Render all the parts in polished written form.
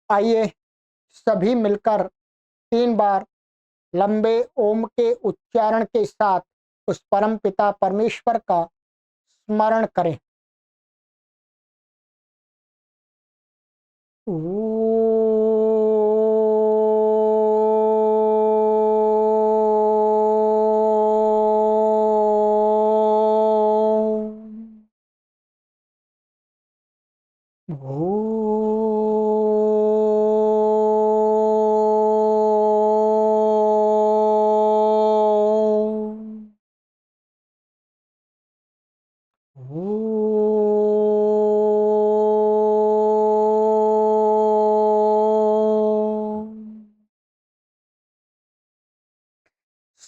आइए सभी मिलकर 3 बार लंबे ओम के उच्चारण के साथ उस परम पिता परमेश्वर का स्मरण करें।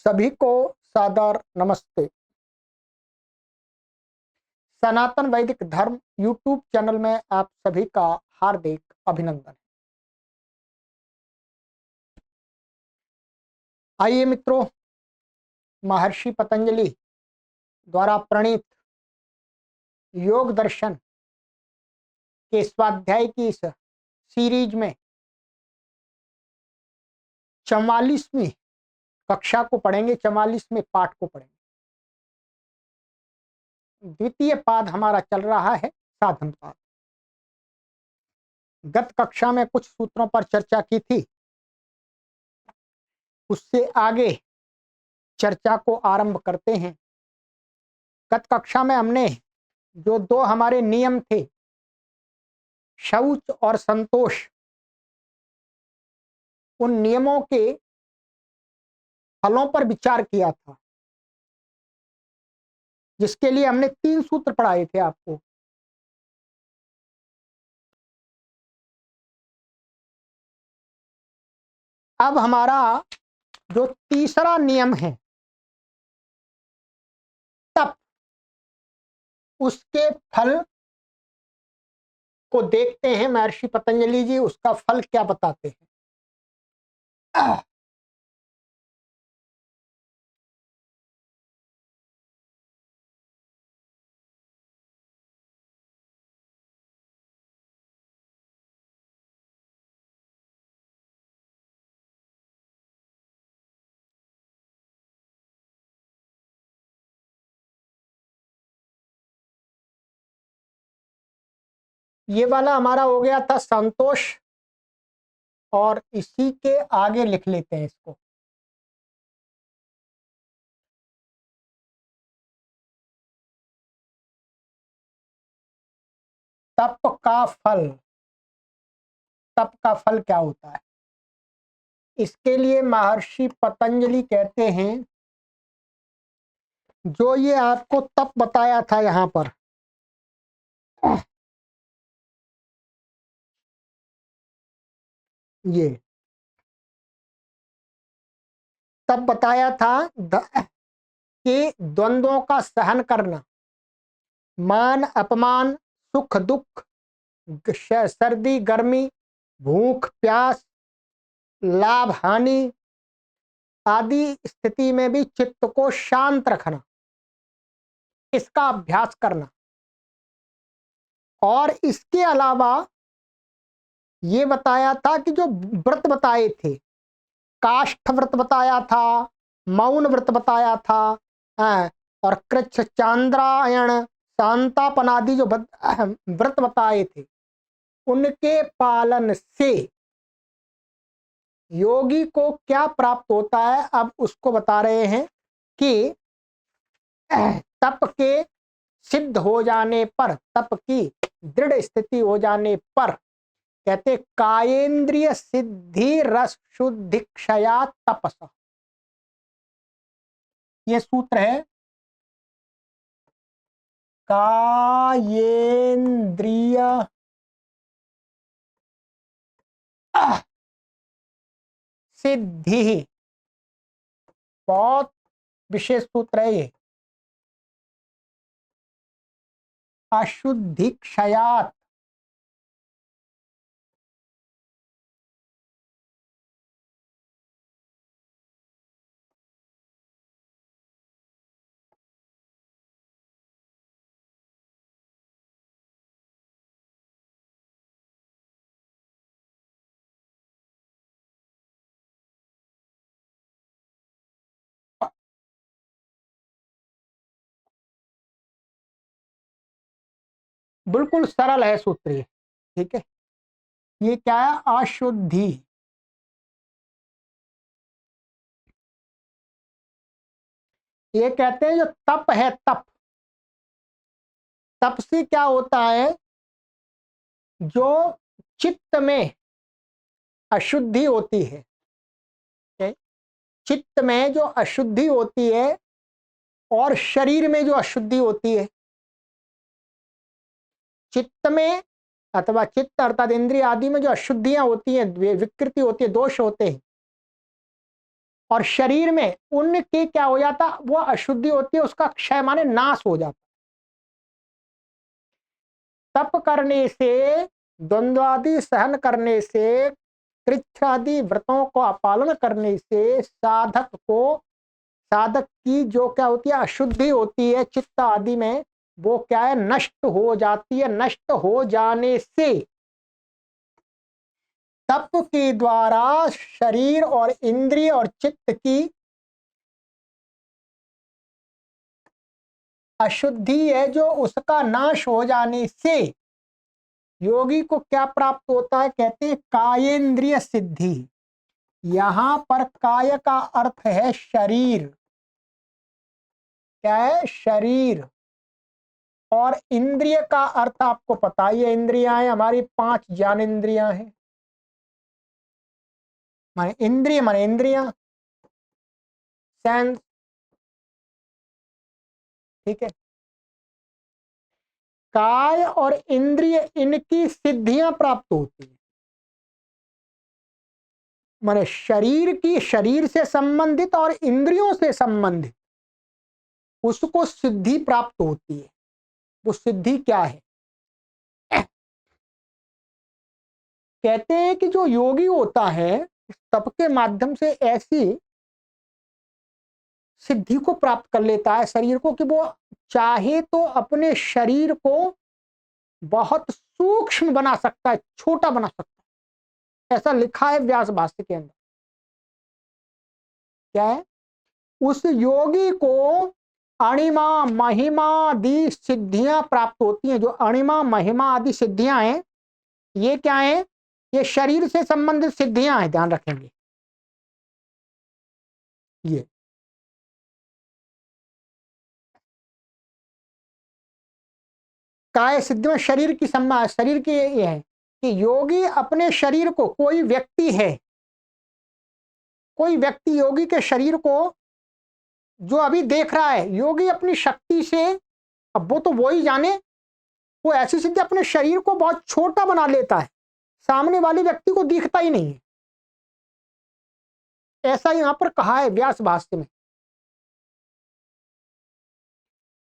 सभी को सादर नमस्ते। सनातन वैदिक धर्म यूट्यूब चैनल में आप सभी का हार्दिक अभिनंदन। आइए मित्रों, महर्षि पतंजलि द्वारा प्रणीत योग दर्शन के स्वाध्याय की इस सीरीज में 44वीं कक्षा को पढ़ेंगे, 44वें पाठ को पढ़ेंगे। द्वितीय पाद हमारा चल रहा है साधन पाद। गत कक्षा में कुछ सूत्रों पर चर्चा की थी, उससे आगे चर्चा को आरंभ करते हैं। गत कक्षा में हमने जो 2 हमारे नियम थे, शौच और संतोष, उन नियमों के फलों पर विचार किया था, जिसके लिए हमने 3 सूत्र पढ़ाए थे आपको। अब हमारा जो तीसरा नियम है तप, उसके फल को देखते हैं। महर्षि पतंजलि जी उसका फल क्या बताते हैं। ये वाला हमारा हो गया था संतोष, और इसी के आगे लिख लेते हैं इसको। तप का फल, तप का फल क्या होता है? इसके लिए महर्षि पतंजलि कहते हैं, जो ये आपको तप बताया था यहां पर, ये तप बताया था कि द्वंद्वों का सहन करना, मान अपमान, सुख दुख, सर्दी गर्मी, भूख प्यास, लाभ हानि आदि स्थिति में भी चित्त को शांत रखना, इसका अभ्यास करना। और इसके अलावा ये बताया था कि जो व्रत बताए थे, काष्ठ व्रत बताया था, मौन व्रत बताया था, और कृच्छ चांद्रायण शांतापन आदि जो व्रत बताए थे, उनके पालन से योगी को क्या प्राप्त होता है, अब उसको बता रहे हैं कि तप के सिद्ध हो जाने पर, तप की दृढ़ स्थिति हो जाने पर, कहते कायेंद्रिय सिद्धि रस शुद्धि क्षया तपस। ये सूत्र है, कायेंद्रिय सिद्धि, बहुत विशेष सूत्र है ये। अशुद्धि क्षयात, बिल्कुल सरल है सूत्र ये, ठीक है। ये क्या है? अशुद्धि। ये कहते हैं जो तप है, तप, तप से क्या होता है? जो चित्त में अशुद्धि होती है, ठीक? चित्त में जो अशुद्धि होती है और शरीर में जो अशुद्धि होती है, चित्त में अथवा चित्त अर्थात इंद्रिय आदि में जो अशुद्धियां होती हैं, विकृति होती है, दोष होते हैं, और शरीर में उनके क्या हो जाता? वो अशुद्धि होती है, उसका क्षय माने नाश हो जाता। तप करने से, द्वंद्वादि सहन करने से, कृच्छ्रादि व्रतों का पालन करने से साधक की जो क्या होती है? अशुद्धि होती है चित्त आदि में, वो क्या है? नष्ट हो जाती है। नष्ट हो जाने से तप के द्वारा शरीर और इंद्रिय और चित्त की अशुद्धि है जो, उसका नाश हो जाने से योगी को क्या प्राप्त होता है? कहते हैं कायेंद्रिय सिद्धि। यहां पर काय का अर्थ है शरीर। क्या है? शरीर। और इंद्रिय का अर्थ आपको पता ही है, इंद्रियां हैं हमारी 5 ज्ञानेंद्रियां हैं। माने इंद्रिय माने इंद्रियां, सेंस, ठीक है। काय और इंद्रिय, इनकी सिद्धियां प्राप्त होती है। माने शरीर की, शरीर से संबंधित और इंद्रियों से संबंधित उसको सिद्धि प्राप्त होती है। वो सिद्धि क्या है? कहते हैं कि जो योगी होता है तप के माध्यम से ऐसी सिद्धि को प्राप्त कर लेता है शरीर को, कि वो चाहे तो अपने शरीर को बहुत सूक्ष्म बना सकता है, छोटा बना सकता है। ऐसा लिखा है व्यास भाष्य के अंदर। क्या है? उस योगी को अणिमा महिमा आदि सिद्धियां प्राप्त होती हैं। जो अणिमा महिमा आदि सिद्धियां हैं, ये क्या है? ये शरीर से संबंधित सिद्धियां हैं, ध्यान रखेंगे। ये काय सिद्धि में शरीर की शरीर की ये है कि योगी अपने शरीर को, कोई व्यक्ति है, कोई व्यक्ति योगी के शरीर को जो अभी देख रहा है, योगी अपनी शक्ति से, अब वो तो वो ही जाने, वो ऐसी सिद्धि अपने शरीर को बहुत छोटा बना लेता है, सामने वाले व्यक्ति को दिखता ही नहीं है। ऐसा यहां पर कहा है व्यास भाष्य में।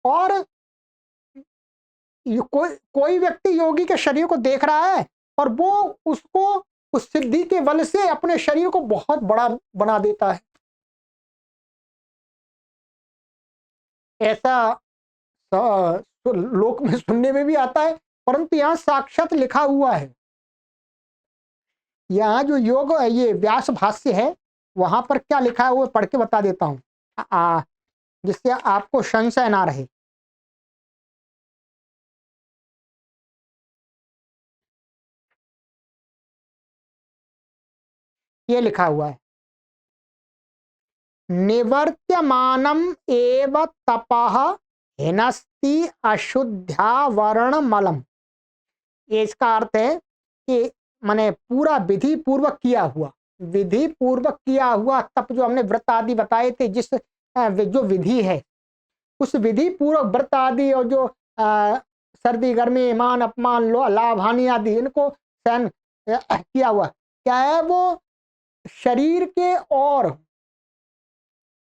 और कोई व्यक्ति योगी के शरीर को देख रहा है और वो उसको उस सिद्धि के बल से अपने शरीर को बहुत बड़ा बना देता है। ऐसा तो लोक में सुनने में भी आता है, परंतु यहां साक्षात लिखा हुआ है। यहाँ जो योग, ये व्यास भाष्य है, वहां पर क्या लिखा है वो पढ़ के बता देता हूं, जिससे आपको संशय ना रहे। ये लिखा हुआ है, निवर्त्यमानम एव तपः हिनस्ति अशुद्ध्यावरण मलम। ये इसका अर्थ है कि माने पूरा विधि पूर्वक किया हुआ, विधि पूर्वक किया हुआ तप, जो हमने व्रत आदि बताए थे, जिस जो विधि है, उस विधि पूर्वक व्रत आदि, और जो सर्दी गर्मी मान अपमान लाभ हानि आदि, इनको सहन किया हुआ, क्या है? वो शरीर के और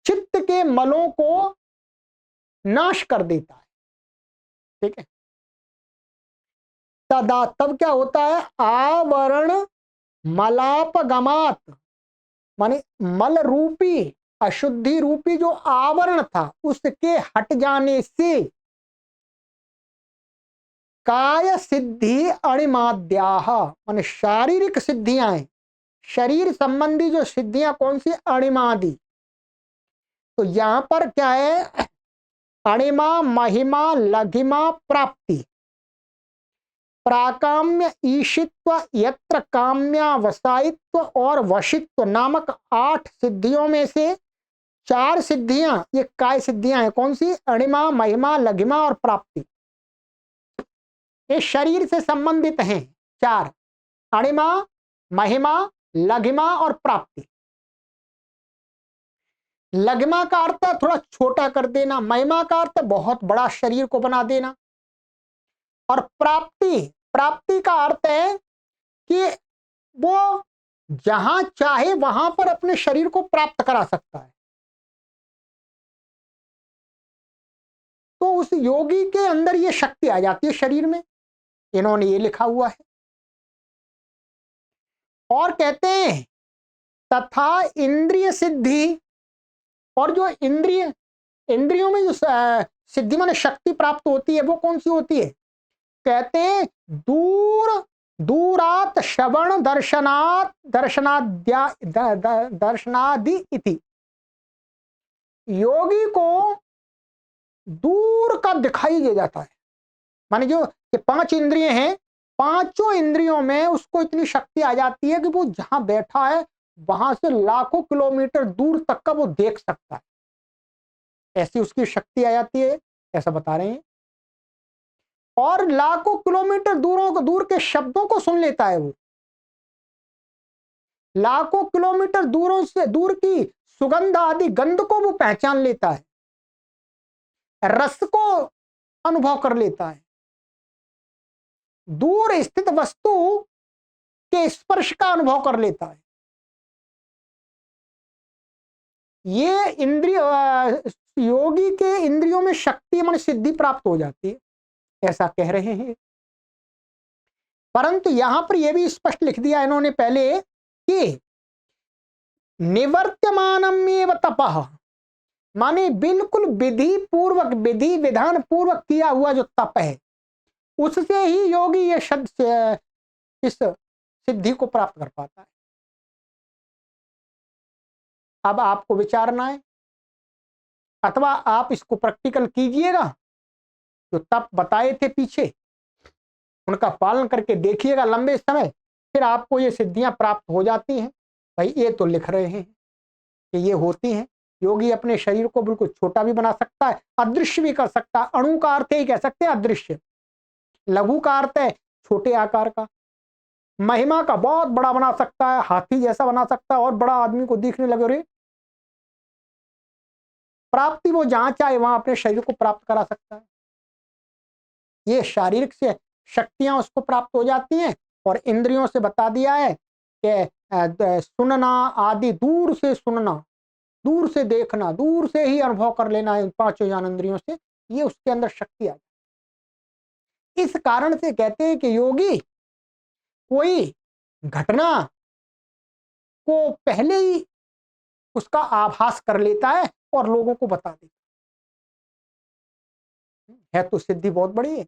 चित्त के मलों को नाश कर देता है, ठीक है। तदा तब क्या होता है? आवरण मलापगमात, माने मल रूपी, अशुद्धि रूपी जो आवरण था, उसके हट जाने से काय सिद्धि अणिमाद्याह, माने शारीरिक सिद्धियां हैं, शरीर संबंधी जो सिद्धियां कौन सी? अणिमादि। तो यहां पर क्या है? अणिमा महिमा लघिमा प्राप्ति, प्राकाम्य, ईशित्व, यत्र काम्यावसायित्व और वशित्व नामक 8 सिद्धियों में से 4 सिद्धियां, ये काय सिद्धियां हैं। कौन सी? अणिमा, महिमा, लघिमा और प्राप्ति। ये शरीर से संबंधित हैं 4, अणिमा, महिमा, लघिमा और प्राप्ति। लघिमा का अर्थ है थोड़ा छोटा कर देना, महिमा का अर्थ है बहुत बड़ा शरीर को बना देना, और प्राप्ति, प्राप्ति का अर्थ है कि वो जहां चाहे वहां पर अपने शरीर को प्राप्त करा सकता है। तो उस योगी के अंदर ये शक्ति आ जाती है शरीर में। इन्होंने ये लिखा हुआ है। और कहते हैं तथा इंद्रिय सिद्धि, और जो इंद्रियों में जो सिद्धि माने शक्ति प्राप्त होती है वो कौन सी होती है? कहते हैं दूरात श्रवण दर्शनादि इति। योगी को दूर का दिखाई दे जाता है। माने जो ये 5 इंद्रिय हैं, पांचों इंद्रियों में उसको इतनी शक्ति आ जाती है कि वो जहां बैठा है वहां से लाखों किलोमीटर दूर तक का वो देख सकता है। ऐसी उसकी शक्ति आ जाती है, ऐसा बता रहे हैं। और लाखों किलोमीटर दूर के शब्दों को सुन लेता है वो। लाखों किलोमीटर दूर की सुगंध आदि गंध को वो पहचान लेता है, रस को अनुभव कर लेता है, दूर स्थित वस्तु के स्पर्श का अनुभव कर लेता है। ये इंद्रिय योगी के इंद्रियों में शक्ति मन सिद्धि प्राप्त हो जाती है, ऐसा कह रहे हैं। परंतु यहां पर यह भी स्पष्ट लिख दिया इन्होंने पहले कि निवर्त्यमानमेव तपः, माने बिल्कुल विधि पूर्वक, विधि विधान पूर्वक किया हुआ जो तप है उससे ही योगी ये शब्द इस सिद्धि को प्राप्त कर पाता है। अब आपको विचारना है, अथवा आप इसको प्रैक्टिकल कीजिएगा। जो तप बताए थे पीछे उनका पालन करके देखिएगा लंबे समय, फिर आपको ये सिद्धियां प्राप्त हो जाती हैं। भाई ये तो लिख रहे हैं कि ये होती हैं। योगी अपने शरीर को बिल्कुल छोटा भी बना सकता है, अदृश्य भी कर सकता है। अणु का अर्थ ही कह सकते हैं अदृश्य, लघु का अर्थ है छोटे आकार का, महिमा का बहुत बड़ा बना सकता है, हाथी जैसा बना सकता है और बड़ा आदमी को दिखने लगे। रे प्राप्ति वो जहां चाहे वहां अपने शरीर को प्राप्त करा सकता है। ये शारीरिक से शक्तियां उसको प्राप्त हो जाती हैं। और इंद्रियों से बता दिया है कि सुनना आदि, दूर से सुनना, दूर से देखना, दूर से ही अनुभव कर लेना इन 5 ज्ञानेंद्रियों से, ये उसके अंदर शक्ति आ जाती। इस कारण से कहते हैं कि योगी कोई घटना को पहले ही उसका आभास कर लेता है और लोगों को बता देता है। तो सिद्धि बहुत बड़ी है,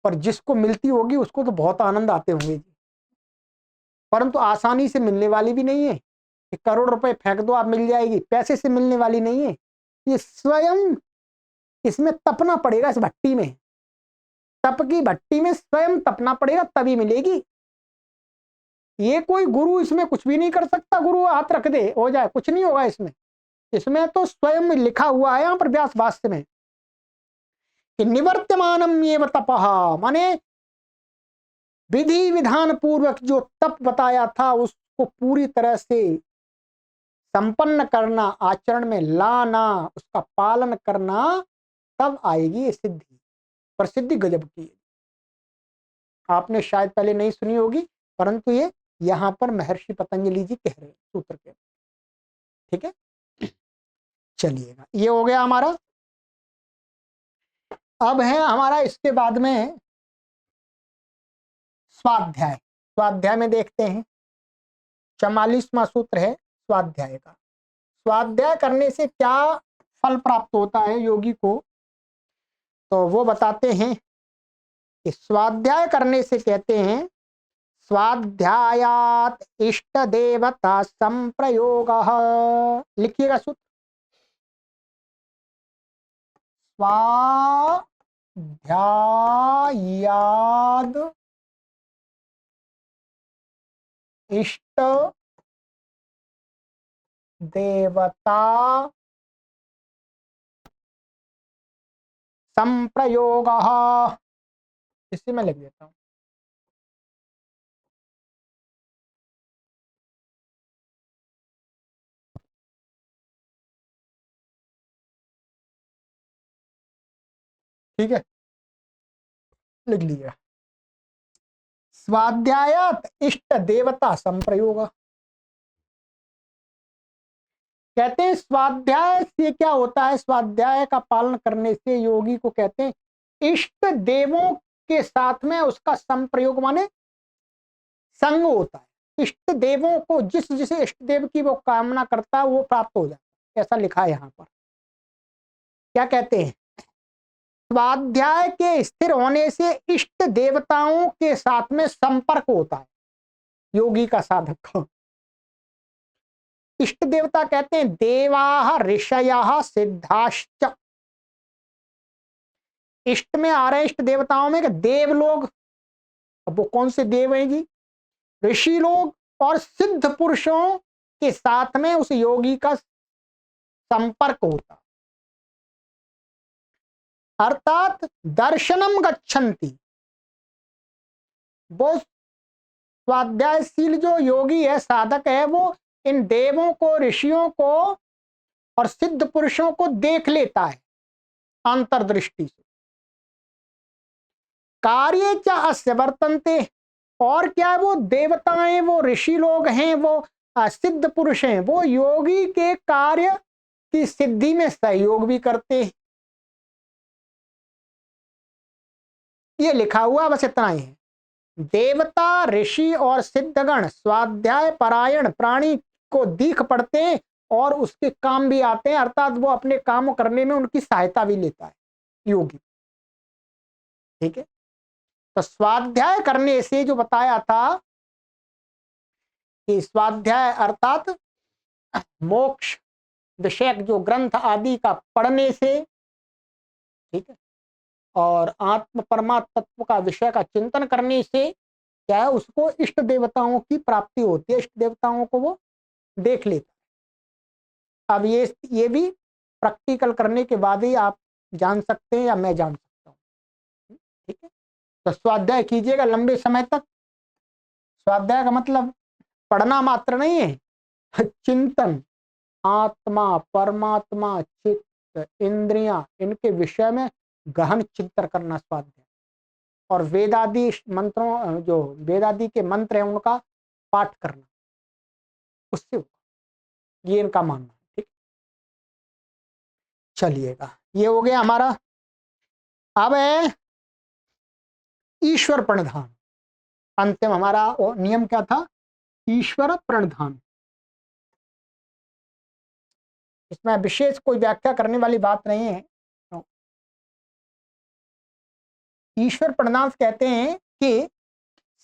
पर जिसको मिलती होगी उसको तो बहुत आनंद आते होंगे जी। परंतु आसानी से मिलने वाली भी नहीं है कि करोड़ रुपए फेंक दो आप मिल जाएगी, पैसे से मिलने वाली नहीं है। ये स्वयं इसमें तपना पड़ेगा, इस भट्टी में, तप की भट्टी में स्वयं तपना पड़ेगा तभी मिलेगी। ये कोई गुरु इसमें कुछ भी नहीं कर सकता, गुरु हाथ रख दे हो जाए, कुछ नहीं होगा इसमें। इसमें तो स्वयं लिखा हुआ है यहाँ पर व्यास भाष्य में कि निवर्त्यमानम एव तपः, माने विधि विधान पूर्वक जो तप बताया था उसको पूरी तरह से संपन्न करना, आचरण में लाना, उसका पालन करना, तब आएगी ये सिद्धि। पर सिद्धि गजब की है, आपने शायद पहले नहीं सुनी होगी, परंतु ये यहां पर महर्षि पतंजलि जी कह रहे हैं सूत्र के। ठीक है, चलिएगा, ये हो गया हमारा। अब है हमारा इसके बाद में स्वाध्याय। स्वाध्याय में देखते हैं 44वां सूत्र है स्वाध्याय का। स्वाध्याय करने से क्या फल प्राप्त होता है योगी को, तो वो बताते हैं कि स्वाध्याय करने से कहते हैं स्वाध्यायात इष्ट देवता संप्रयोग। लिखिएगा सूत्र, ध्यायाद इष्ट देवता संप्रयोग। इसी में लिख देता हूं। ठीक है, लिख लिया। स्वाध्यायात इष्ट देवता संप्रयोग। कहते हैं स्वाध्याय से क्या होता है, स्वाध्याय का पालन करने से योगी को कहते हैं इष्ट देवों के साथ में उसका संप्रयोग माने संग होता है। इष्ट देवों को जिस जिस इष्ट देव की वो कामना करता है वो प्राप्त हो जाता है, ऐसा लिखा है यहाँ पर। क्या कहते हैं, स्वाध्याय के स्थिर होने से इष्ट देवताओं के साथ में संपर्क होता है योगी का, साधक का। इष्ट देवता कहते हैं देवाः ऋषयः सिद्धाश्च। इष्ट में आ रहे इष्ट देवताओं में देव लोग। अब वो कौन से देव हैं जी, ऋषि लोग और सिद्ध पुरुषों के साथ में उस योगी का संपर्क होता, अर्थात दर्शनम गच्छन्ति। वो स्वाध्यायशील जो योगी है, साधक है, वो इन देवों को, ऋषियों को और सिद्ध पुरुषों को देख लेता है अंतर्दृष्टि से। कार्य च अस्य वर्तन्ते, और क्या है, वो देवताएं, वो ऋषि लोग हैं, वो सिद्ध पुरुष हैं, वो योगी के कार्य की सिद्धि में सहयोग भी करते हैं। ये लिखा हुआ, बस इतना ही है। देवता, ऋषि और सिद्धगण स्वाध्याय परायण प्राणी को दीख पड़ते हैं और उसके काम भी आते हैं, अर्थात वो अपने काम करने में उनकी सहायता भी लेता है योगी। ठीक है, तो स्वाध्याय करने से जो बताया था कि स्वाध्याय अर्थात मोक्ष विषयक जो ग्रंथ आदि का पढ़ने से, ठीक है, और आत्म परमात्म तत्व का विषय का चिंतन करने से क्या है, उसको इष्ट देवताओं की प्राप्ति होती है, इष्ट देवताओं को वो देख लेता है। अब ये भी प्रैक्टिकल करने के बाद ही आप जान सकते हैं या मैं जान सकता हूँ। ठीक है, तो स्वाध्याय कीजिएगा लंबे समय तक। स्वाध्याय का मतलब पढ़ना मात्र नहीं है, चिंतन, आत्मा, परमात्मा, चित्त, इंद्रियां, इनके विषय में गहन चिंतन करना स्वाध्याय। और वेदादि मंत्रों, जो वेदादि के मंत्र हैं उनका पाठ करना, उससे ये इनका मानना। ठीक, चलिएगा, ये हो गया हमारा। अब है ईश्वर प्रणिधान। अंतिम हमारा नियम क्या था, ईश्वर प्रणिधान। इसमें विशेष कोई व्याख्या करने वाली बात नहीं है। ईश्वर प्रणिधान कहते हैं कि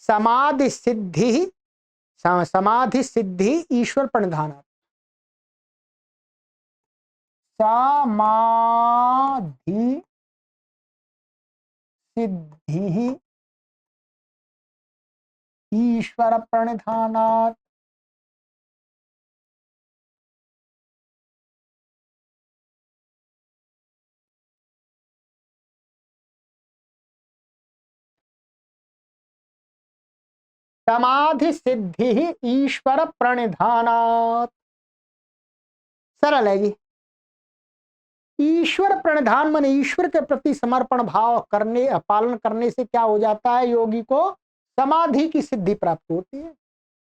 समाधि सिद्धि, समाधि सिद्धि ईश्वर प्रणिधान। समाधि सिद्धि ईश्वर प्रणिधानात्। समाधि सिद्धि ईश्वर प्रणिधानात्। सरल है जी। ईश्वर प्रणिधान माने ईश्वर के प्रति समर्पण भाव करने, पालन करने से क्या हो जाता है, योगी को समाधि की सिद्धि प्राप्त होती है।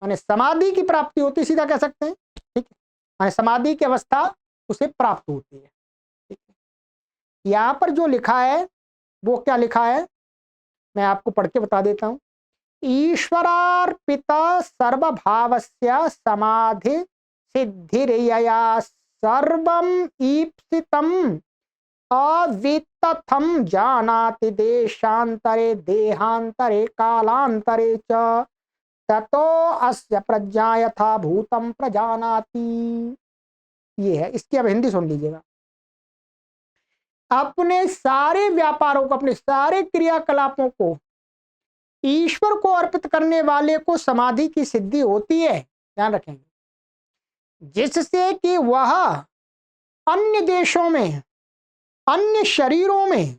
माने समाधि की प्राप्ति होती है, सीधा कह सकते हैं। ठीक है, माने समाधि की अवस्था उसे प्राप्त होती है। ठीक है, यहाँ पर जो लिखा है वो क्या लिखा है, मैं आपको पढ़ के बता देता हूं। ईश्वरार्पित सर्वभावस्य समाधि सिद्धिर्यया सर्वम ईप्सितम अवितथम जानाति देशांतरे देहांतरे कालांतरे च ततो अस्य प्रज्ञा यथा भूतम प्रजानाति। ये है, इसकी अब हिंदी सुन लीजिएगा। अपने सारे व्यापारों को, अपने सारे क्रियाकलापों को ईश्वर को अर्पित करने वाले को समाधि की सिद्धि होती है, ध्यान रखेंगे, जिससे कि वह अन्य देशों में, अन्य शरीरों में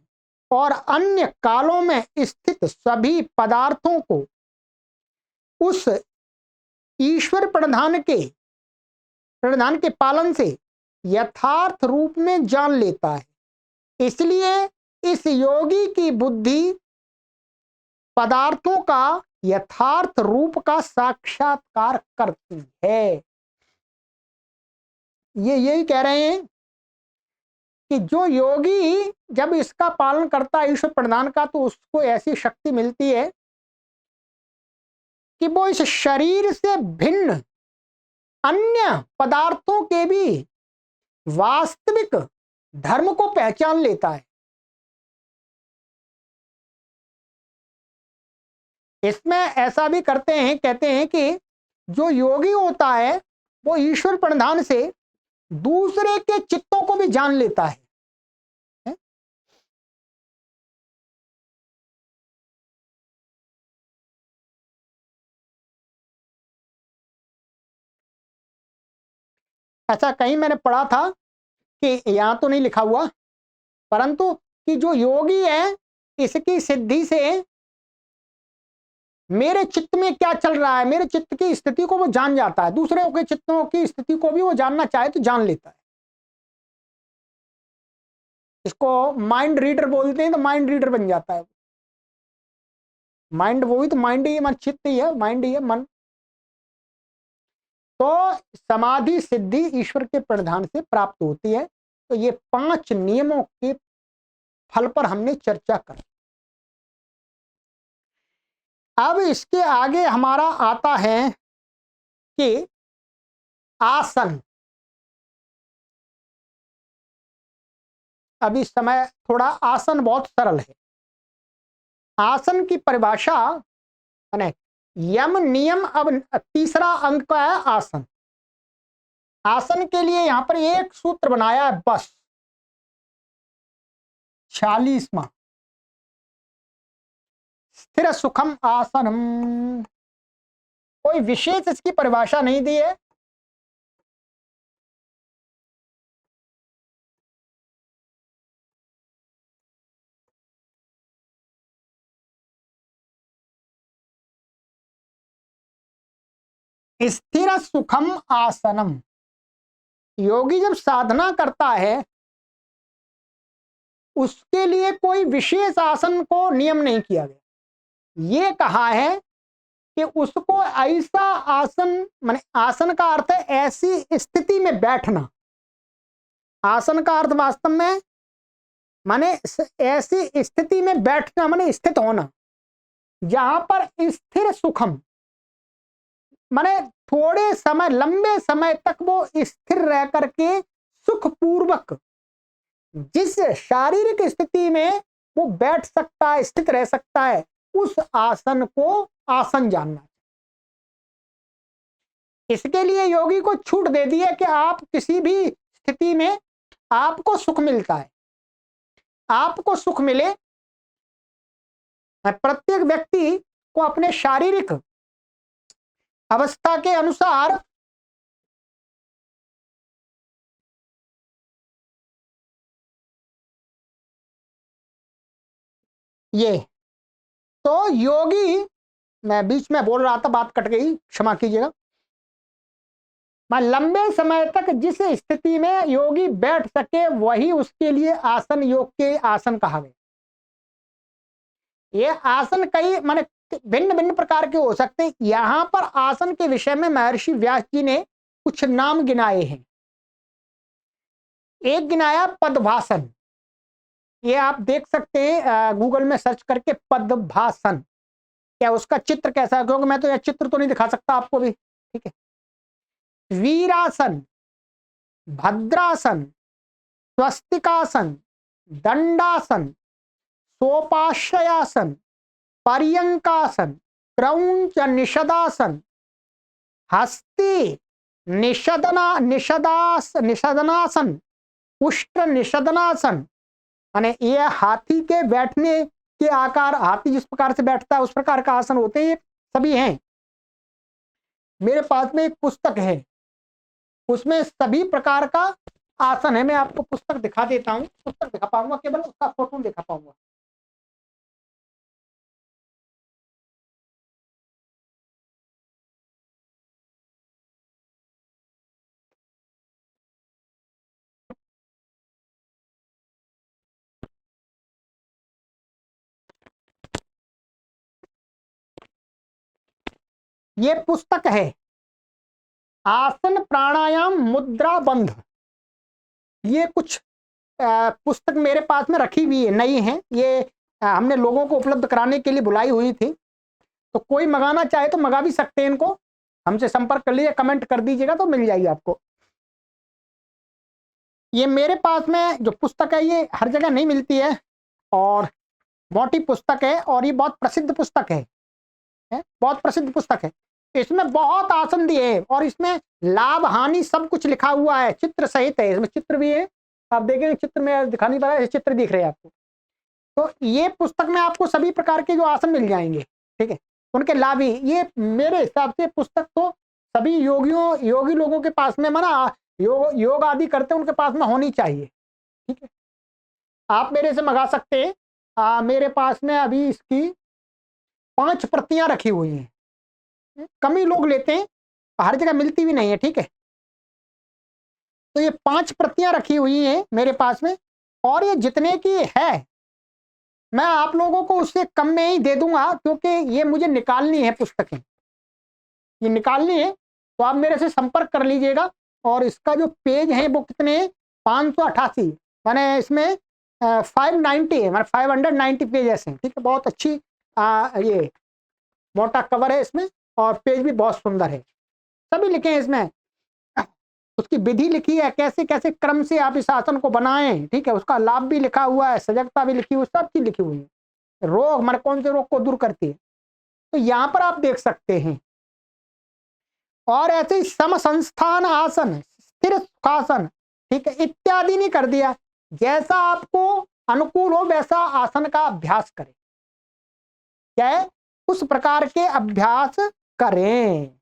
और अन्य कालों में स्थित सभी पदार्थों को उस ईश्वर प्रधान के पालन से यथार्थ रूप में जान लेता है। इसलिए इस योगी की बुद्धि पदार्थों का यथार्थ रूप का साक्षात्कार करती है। ये यही कह रहे हैं कि जो योगी जब इसका पालन करता है ईश्वर प्रधान का, तो उसको ऐसी शक्ति मिलती है कि वो इस शरीर से भिन्न अन्य पदार्थों के भी वास्तविक धर्म को पहचान लेता है। इसमें ऐसा भी करते हैं, कहते हैं कि जो योगी होता है वो ईश्वर प्रधान से दूसरे के चित्तों को भी जान लेता है। ऐसा कहीं मैंने पढ़ा था कि यहां तो नहीं लिखा हुआ, परंतु कि जो योगी है इसकी सिद्धि से मेरे चित्त में क्या चल रहा है, मेरे चित्त की स्थिति को वो जान जाता है, दूसरे के चित्तों की स्थिति को भी वो जानना चाहे तो जान लेता है। इसको माइंड रीडर बोलते हैं, तो माइंड रीडर बन जाता है। माइंड वो भी तो माइंड ही है, मन चित्त ही है, माइंड ही है, मन। तो समाधि सिद्धि ईश्वर के प्रधान से प्राप्त होती है। तो ये 5 नियमों के फल पर हमने चर्चा कर। अब इसके आगे हमारा आता है कि आसन। अभी समय थोड़ा, आसन बहुत सरल है। आसन की परिभाषा माने यम नियम। अब तीसरा अंक का है आसन। आसन के लिए यहां पर एक सूत्र बनाया है बस, 46वां। स्थिर सुखम आसनम। कोई विशेष इसकी परिभाषा नहीं दी है। स्थिर सुखम आसनम। योगी जब साधना करता है उसके लिए कोई विशेष आसन को नियम नहीं किया गया। ये कहा है कि उसको ऐसा आसन, माने आसन का अर्थ है ऐसी स्थिति में बैठना। आसन का अर्थ वास्तव में माने ऐसी स्थिति में बैठना, माने स्थित होना, जहां पर स्थिर सुखम माने थोड़े समय, लंबे समय तक वो स्थिर रह करके सुखपूर्वक जिस शारीरिक स्थिति में वो बैठ सकता है, स्थित रह सकता है, उस आसन को आसन जानना। इसके लिए योगी को छूट दे दी है कि आप किसी भी स्थिति में आपको सुख मिलता है, आपको सुख मिले। प्रत्येक व्यक्ति को अपने शारीरिक अवस्था के अनुसार ये तो योगी, मैं बीच में बोल रहा था, बात कट गई, क्षमा कीजिएगा। मैं लंबे समय तक जिस स्थिति में योगी बैठ सके वही उसके लिए आसन, योग के आसन कहा गया। ये आसन कई माने भिन्न भिन्न प्रकार के हो सकते हैं। यहां पर आसन के विषय में महर्षि व्यास जी ने कुछ नाम गिनाए हैं। एक गिनाया पद्भासन। ये आप देख सकते हैं गूगल में सर्च करके, पद्भासन। क्या उसका चित्र कैसा है, क्योंकि मैं तो यह चित्र तो नहीं दिखा सकता आपको भी, ठीक है। वीरासन, भद्रासन, स्वस्तिकासन, दंडासन, सोपाश्रयासन, पर्यंकासन, क्रौंच निषदासन, हस्ती निषदनासन, उष्ट्र निषदनासन, माने ये हाथी के बैठने के आकार, हाथी जिस प्रकार से बैठता है उस प्रकार का आसन होते हैं, ये सभी हैं। मेरे पास में एक पुस्तक है, उसमें सभी प्रकार का आसन है। मैं आपको पुस्तक दिखा देता हूँ, पुस्तक दिखा पाऊंगा केवल, उसका फोटो दिखा पाऊंगा। ये पुस्तक है आसन प्राणायाम मुद्रा बंध। ये कुछ पुस्तक मेरे पास में रखी हुई है, नई है ये। हमने लोगों को उपलब्ध कराने के लिए बुलाई हुई थी, तो कोई मंगाना चाहे तो मंगा भी सकते हैं इनको, हमसे संपर्क कर लीजिए, कमेंट कर दीजिएगा तो मिल जाएगी आपको। ये मेरे पास में जो पुस्तक है ये हर जगह नहीं मिलती है, और मोटी पुस्तक है, और ये बहुत प्रसिद्ध पुस्तक है, बहुत प्रसिद्ध पुस्तक है। इसमें बहुत आसन दिए हैं, और इसमें लाभ हानि सब कुछ लिखा हुआ है, चित्र सहित है, इसमें चित्र भी है। आप देखेंगे चित्र में दिखा नहीं पा रहा है, चित्र दिख रहे हैं आपको। तो ये पुस्तक में आपको सभी प्रकार के जो आसन मिल जाएंगे, ठीक है, उनके लाभ ही। ये मेरे हिसाब से पुस्तक तो सभी योगी लोगों के पास में, माना योग आदि करते हैं उनके पास में होनी चाहिए, ठीक है। आप मेरे से मंगा सकते हैं। मेरे पास में अभी इसकी 5 प्रतियां रखी हुई हैं, कम ही लोग लेते हैं, हर जगह मिलती भी नहीं है, ठीक है। तो ये 5 प्रतियां रखी हुई हैं मेरे पास में, और ये जितने की है मैं आप लोगों को उससे कम में ही दे दूंगा, क्योंकि ये मुझे निकालनी है पुस्तकें, ये निकालनी है। तो आप मेरे से संपर्क कर लीजिएगा। और इसका जो पेज है वो कितने, 588, माने इसमें 590 है, माने 590 पेजेस हैं, ठीक है। बहुत अच्छी ये मोटा कवर है इसमें, और पेज भी बहुत सुंदर है, सभी लिखे हैं इसमें। उसकी विधि लिखी है, कैसे कैसे क्रम से आप इस आसन को बनाएं, ठीक है। उसका लाभ भी लिखा हुआ है, सजगता भी लिखी हुई, सब चीज लिखी हुई है। रोग माने कौन से रोग को दूर करती है, तो यहाँ पर आप देख सकते हैं। और ऐसे ही सम संस्थान आसन, स्थिर सुखासन, ठीक है, इत्यादि नहीं कर दिया। जैसा आपको अनुकूल हो वैसा आसन का अभ्यास करें, क्या है, उस प्रकार के अभ्यास करें।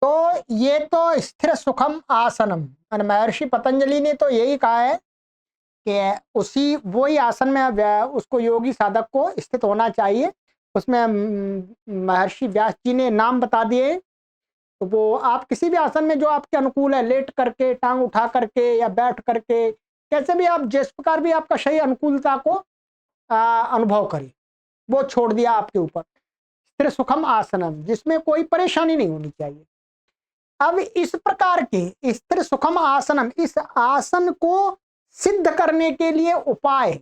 तो ये तो स्थिर सुखम आसनम, महर्षि पतंजलि ने तो यही कहा है कि उसी वही आसन में उसको योगी साधक को स्थित होना चाहिए। उसमें महर्षि व्यास जी ने नाम बता दिए। तो वो आप किसी भी आसन में जो आपके अनुकूल है, लेट करके, टांग उठा करके, या बैठ करके, कैसे भी आप, जिस प्रकार भी आपका सही अनुकूलता को अनुभव करिए, वो छोड़ दिया आपके ऊपर। स्थिर सुखम आसनम, जिसमें कोई परेशानी नहीं होनी चाहिए। अब इस प्रकार के स्थिर सुखम आसनम, इस आसन को सिद्ध करने के लिए उपाय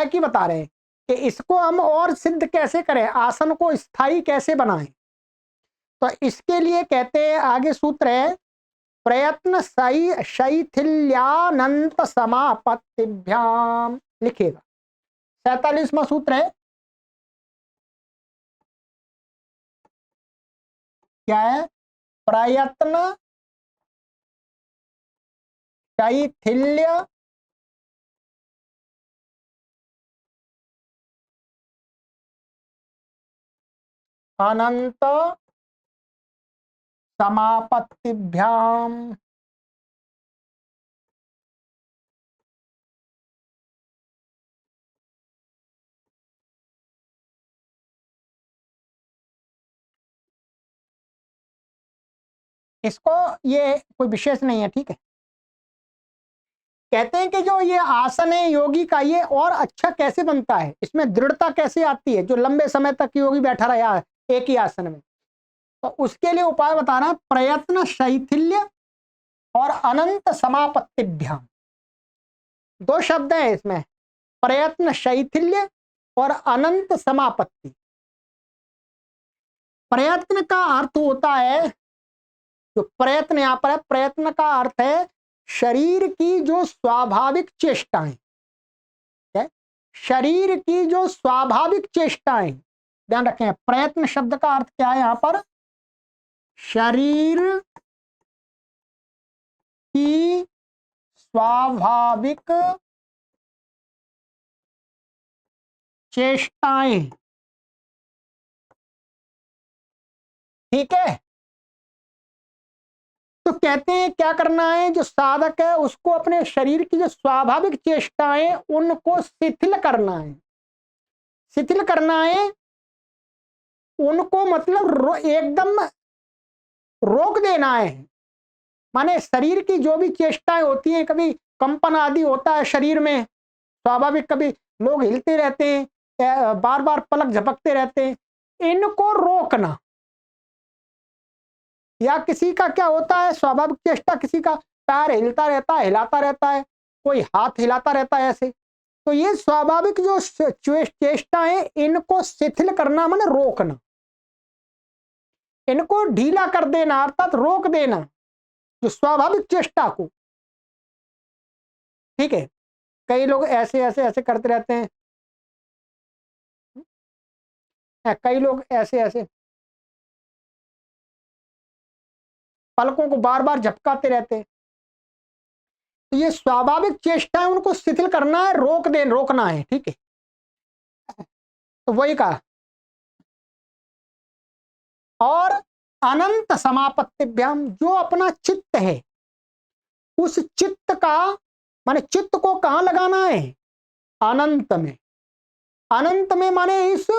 की बता रहे हैं कि इसको हम और सिद्ध कैसे करें, आसन को स्थायी कैसे बनाएं। तो इसके लिए कहते हैं, आगे सूत्र है, प्रयत्न शैथिल्यानंत समापत्तिभ्याम, लिखिएगा। 47वां सूत्र है, क्या है, प्रयत्न शैथिल्य अनंत समापत्तिभ्याम। इसको, ये कोई विशेष नहीं है, ठीक है। कहते हैं कि जो ये आसन है योगी का, ये और अच्छा कैसे बनता है, इसमें दृढ़ता कैसे आती है, जो लंबे समय तक योगी बैठा रहा एक ही आसन में। तो उसके लिए उपाय बताना, प्रयत्न शैथिल्य और अनंत समापत्तिभ्याम, 2 शब्द है इसमें, प्रयत्न शैथिल्य और अनंत समापत्ति। प्रयत्न का अर्थ होता है, जो प्रयत्न यहां पर है, प्रयत्न का अर्थ है शरीर की जो स्वाभाविक चेष्टाएं, शरीर की जो स्वाभाविक चेष्टाएं, ध्यान रखें, प्रयत्न शब्द का अर्थ क्या है यहां पर? शरीर की स्वाभाविक चेष्टाएं। ठीक है, तो कहते हैं क्या करना है, जो साधक है उसको अपने शरीर की जो स्वाभाविक चेष्टाएं उनको शिथिल करना है। शिथिल करना है उनको, मतलब एकदम रोक देना है। माने शरीर की जो भी चेष्टाएं होती हैं, कभी कंपन आदि होता है शरीर में स्वाभाविक, कभी लोग हिलते रहते हैं, बार बार पलक झपकते रहते हैं, इनको रोकना। या किसी का क्या होता है स्वाभाविक चेष्टा, किसी का पैर हिलता रहता है, हिलाता रहता है, कोई हाथ हिलाता रहता है ऐसे, तो ये स्वाभाविक जो चेष्टा है इनको शिथिल करना माने रोकना, इनको ढीला कर देना अर्थात रोक देना, जो स्वाभाविक चेष्टा को। ठीक है, कई लोग ऐसे ऐसे ऐसे करते रहते हैं, कई लोग ऐसे ऐसे पलकों को बार बार झपकाते रहते हैं, तो ये स्वाभाविक चेष्टा है, उनको शिथिल करना है, रोकना है। ठीक है, तो वही कहा। और अनंत समापत्तिभ्याम, जो अपना चित्त है उस चित्त का, माने चित्त को कहां लगाना है? अनंत में। अनंत में माने इस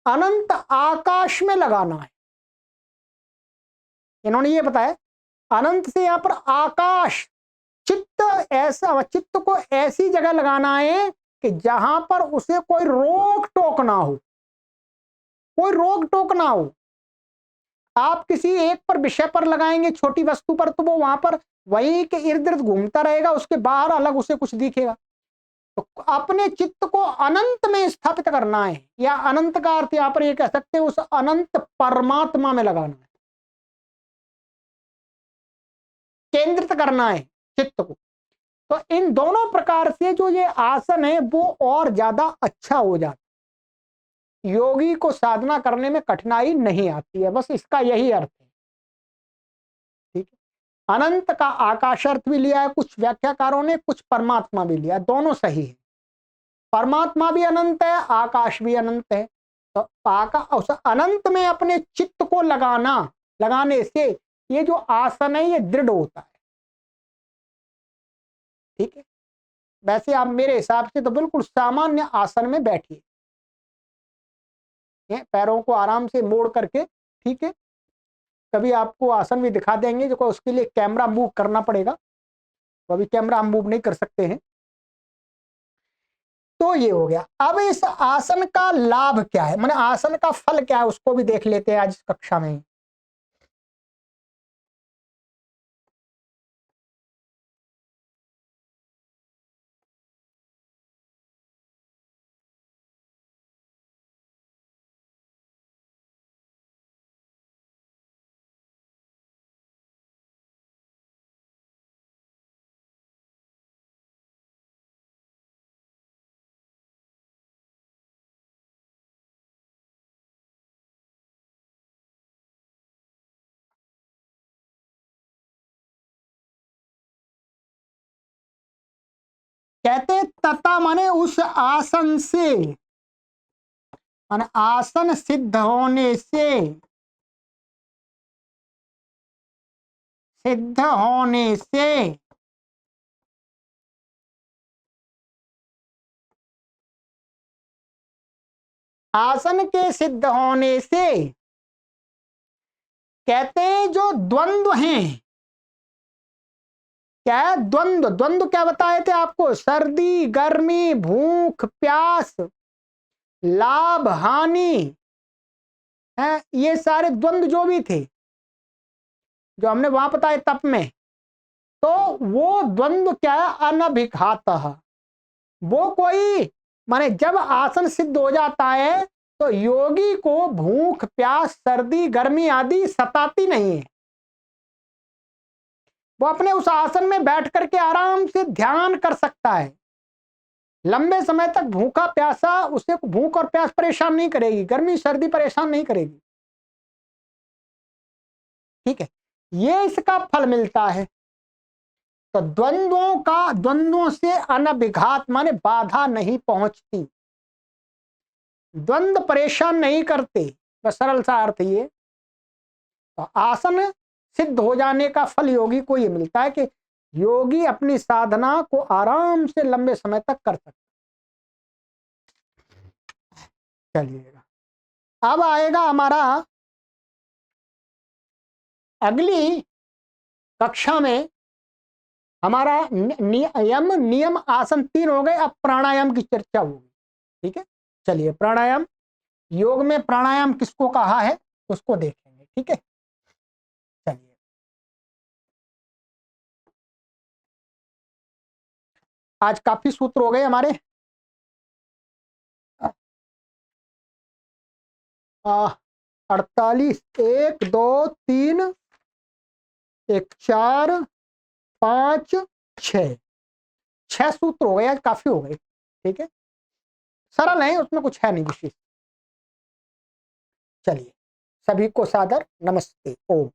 अनंत आकाश में लगाना है। इन्होंने ये बताया अनंत से यहां पर आकाश, चित्त ऐसा, चित्त को ऐसी जगह लगाना है कि जहां पर उसे कोई रोक टोक ना हो, कोई रोक टोक ना हो। आप किसी एक पर विषय पर लगाएंगे, छोटी वस्तु पर, तो वो वहां पर वही के इर्द गिर्द घूमता रहेगा, उसके बाहर अलग उसे कुछ दिखेगा। तो अपने चित्त को अनंत में स्थापित करना है, या अनंत का अर्थ यहां पर ये कह सकते हैं उस अनंत परमात्मा में लगाना है, केंद्रित करना है चित्त को। तो इन दोनों प्रकार से जो ये आसन है वो और ज्यादा अच्छा हो जाता है, योगी को साधना करने में कठिनाई नहीं आती है, बस इसका यही अर्थ है। ठीक है, अनंत का आकाश अर्थ भी लिया है कुछ व्याख्याकारों ने, कुछ परमात्मा भी लिया, दोनों सही है। परमात्मा भी अनंत है, आकाश भी अनंत है, तो उस अनंत में अपने चित्त को लगाने से ये जो आसन है ये दृढ़ होता है। ठीक है, वैसे आप मेरे हिसाब से तो बिल्कुल सामान्य आसन में बैठिए, पैरों को आराम से मोड़ करके। ठीक है, कभी आपको आसन भी दिखा देंगे, जो उसके लिए कैमरा मूव करना पड़ेगा, तो अभी कैमरा हम मूव नहीं कर सकते हैं। तो ये हो गया। अब इस आसन का लाभ क्या है, माने आसन का फल क्या है, उसको भी देख लेते हैं आज इस कक्षा में। कहते तथा माने उस आसन से, माने आसन सिद्ध होने से, सिद्ध होने से आसन के सिद्ध होने से कहते हैं जो द्वंद्व हैं, क्या है द्वंद्व? द्वंद्व क्या बताए थे आपको? सर्दी, गर्मी, भूख, प्यास, लाभ, हानि है, ये सारे द्वंद्व जो भी थे, जो हमने वहां बताए तप में, तो वो द्वंद्व क्या है? अनभिघात। वो कोई, माने जब आसन सिद्ध हो जाता है तो योगी को भूख, प्यास, सर्दी, गर्मी आदि सताती नहीं है। वो अपने उस आसन में बैठ करके आराम से ध्यान कर सकता है। लंबे समय तक भूखा प्यासा, उसे भूख और प्यास परेशान नहीं करेगी, गर्मी सर्दी परेशान नहीं करेगी। ठीक है, ये इसका फल मिलता है। तो द्वंद्वों से अनभिघात माने बाधा नहीं पहुंचती, द्वंद्व परेशान नहीं करते, बस सरल सा अर्थ ये। तो आसन सिद्ध हो जाने का फल योगी को ये मिलता है कि योगी अपनी साधना को आराम से लंबे समय तक कर सकता। चलिएगा, अब आएगा हमारा अगली कक्षा में हमारा नियम आसन 3 हो गए, अब प्राणायाम की चर्चा होगी। ठीक है, चलिए प्राणायाम, योग में प्राणायाम किसको कहा है उसको देखेंगे। ठीक है, चलिए आज काफी सूत्र हो गए हमारे। 48, 1 2 3 1 4 5 6 सूत्र हो गए आज, काफी हो गए। ठीक है, सरल है, उसमें कुछ है नहीं विशेष। चलिए, सभी को सादर नमस्ते, ओम।